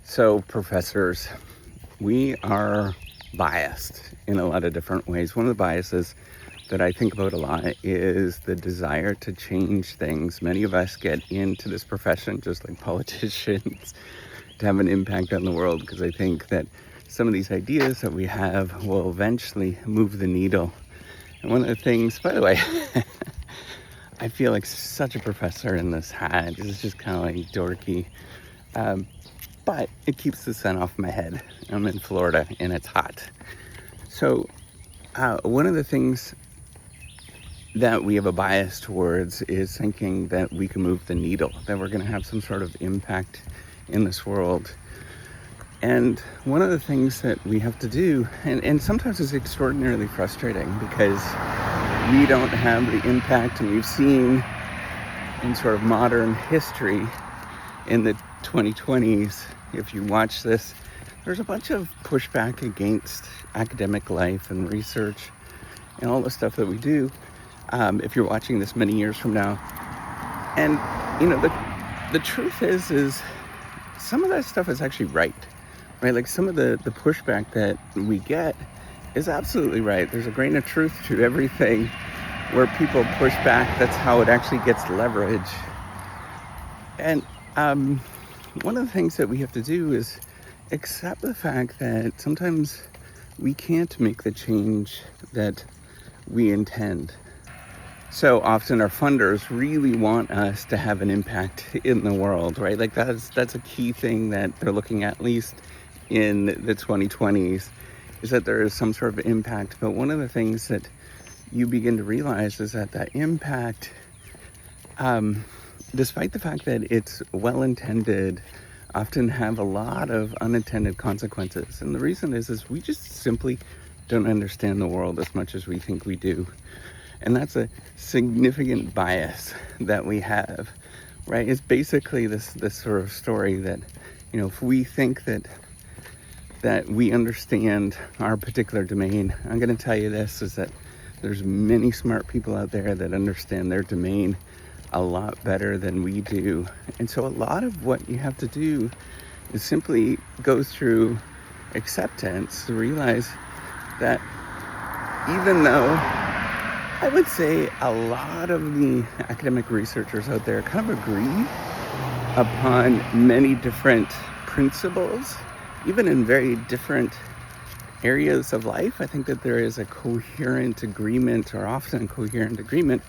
So, professors, we are biased in a lot of different ways. One of the biases that I think about a lot is the desire to change things. Many of us get into this profession, just like politicians, to have an impact on the world, because I think that some of these ideas that we have will eventually move the needle. And one of the things, by the way, I feel like such a professor in this hat. It's just kind of like dorky. But it keeps the sun off my head. I'm in Florida and it's hot. So one of the things that we have a bias towards is thinking that we can move the needle, that we're going to have some sort of impact in this world. And one of the things that we have to do, and sometimes it's extraordinarily frustrating because we don't have the impact, and we've seen in sort of modern history in the 2020s, if you watch this, there's a bunch of pushback against academic life and research and all the stuff that we do. If you're watching this many years from now, and the truth is some of that stuff is actually right? Like some of the pushback that we get is absolutely right. There's a grain of truth to everything where people push back. That's how it actually gets leverage. And one of the things that we have to do is accept the fact that sometimes we can't make the change that we intend. So often our funders really want us to have an impact in the world, right? Like that's a key thing that they're looking at least in the 2020s, is that there is some sort of impact. But one of the things that you begin to realize is that impact, despite the fact that it's well-intended, often have a lot of unintended consequences. And the reason is we just simply don't understand the world as much as we think we do. And that's a significant bias that we have, right? It's basically this sort of story that, if we think that we understand our particular domain, I'm going to tell you this, is that there's many smart people out there that understand their domain a lot better than we do. And so a lot of what you have to do is simply go through acceptance to realize that even though I would say a lot of the academic researchers out there kind of agree upon many different principles, even in very different areas of life, I think that there is a coherent agreement, or often coherent agreement,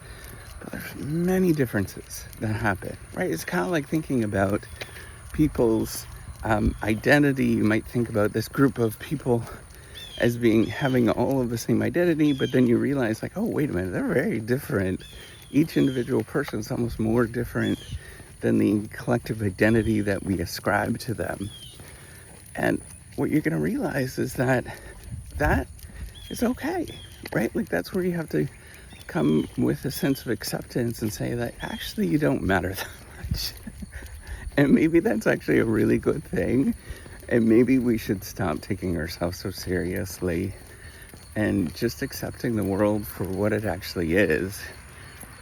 but there's many differences that happen, right? It's kind of like thinking about people's identity. You might think about this group of people as having all of the same identity, but then you realize oh, wait a minute, they're very different. Each individual person is almost more different than the collective identity that we ascribe to them. And what you're going to realize is that is okay, right? Like that's where you have to come with a sense of acceptance and say that actually you don't matter that much. And maybe that's actually a really good thing. And maybe we should stop taking ourselves so seriously and just accepting the world for what it actually is.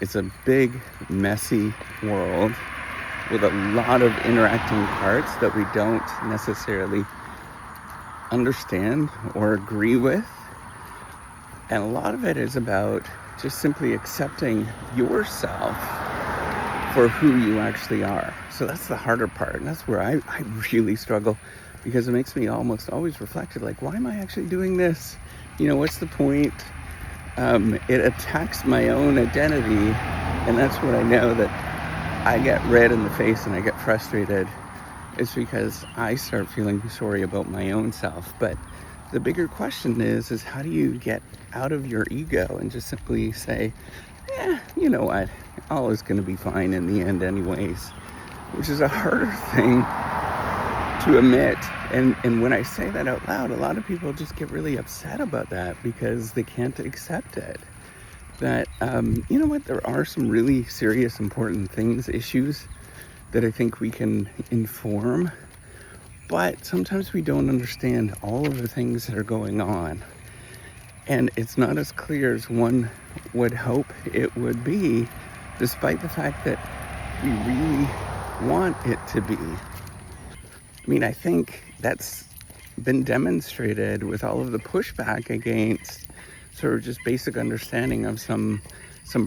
It's a big, messy world with a lot of interacting parts that we don't necessarily understand or agree with. And a lot of it is about just simply accepting yourself for who you actually are. So that's the harder part. And that's where I really struggle, because it makes me almost always reflective, why am I actually doing this? What's the point? It attacks my own identity. And that's what I know that I get red in the face and I get frustrated. It's because I start feeling sorry about my own self. But the bigger question is how do you get out of your ego and just simply say, you know what, all is going to be fine in the end anyways, which is a harder thing to admit. And when I say that out loud, a lot of people just get really upset about that because they can't accept it. That, there are some really serious, important issues that I think we can inform, but sometimes we don't understand all of the things that are going on. And it's not as clear as one would hope it would be, despite the fact that we really want it to be. I mean, I think that's been demonstrated with all of the pushback against sort of just basic understanding of some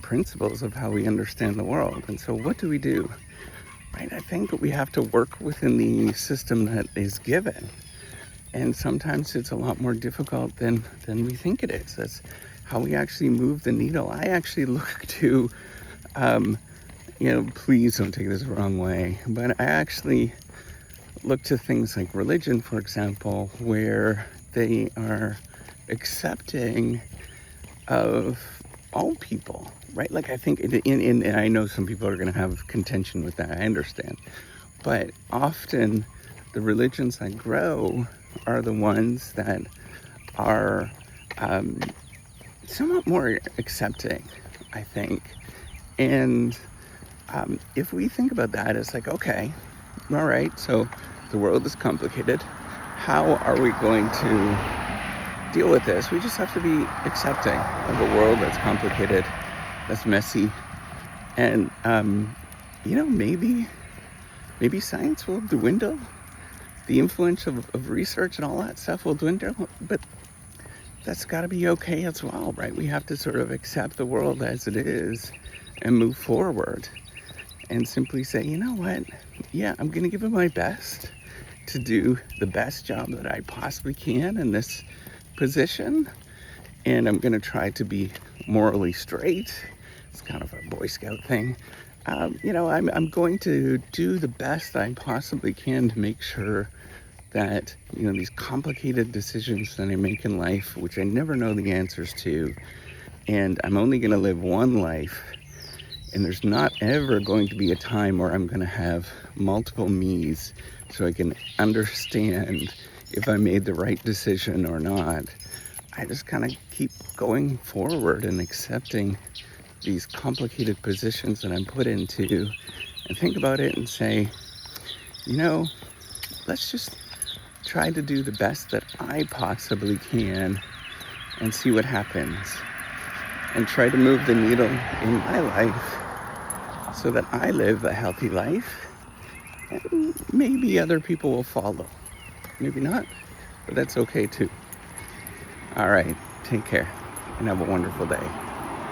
principles of how we understand the world. And so what do we do? Right? I think we have to work within the system that is given. And sometimes it's a lot more difficult than we think it is. That's how we actually move the needle. I actually look to, please don't take this the wrong way, but I actually look to things like religion, for example, where they are accepting of all people, right? Like, I think and I know some people are going to have contention with that. I understand. But often the religions that grow are the ones that are somewhat more accepting, I think. And if we think about that, it's like, okay, all right, so the world is complicated. How are we going to deal with this? We just have to be accepting of a world that's complicated, that's messy. And, maybe science will dwindle. The influence of research and all that stuff will dwindle. But that's got to be okay as well, right? We have to sort of accept the world as it is and move forward. And simply say, you know what? Yeah, I'm going to give it my best to do the best job that I possibly can in this position. And I'm going to try to be morally straight. It's kind of a Boy Scout thing. I'm going to do the best I possibly can to make sure that, these complicated decisions that I make in life, which I never know the answers to, and I'm only going to live one life. And there's not ever going to be a time where I'm going to have multiple me's so I can understand if I made the right decision or not. I just kind of keep going forward and accepting these complicated positions that I'm put into and think about it and say, let's just try to do the best that I possibly can and see what happens. And try to move the needle in my life so that I live a healthy life, and maybe other people will follow. Maybe not, but that's okay too. All right, take care and have a wonderful day.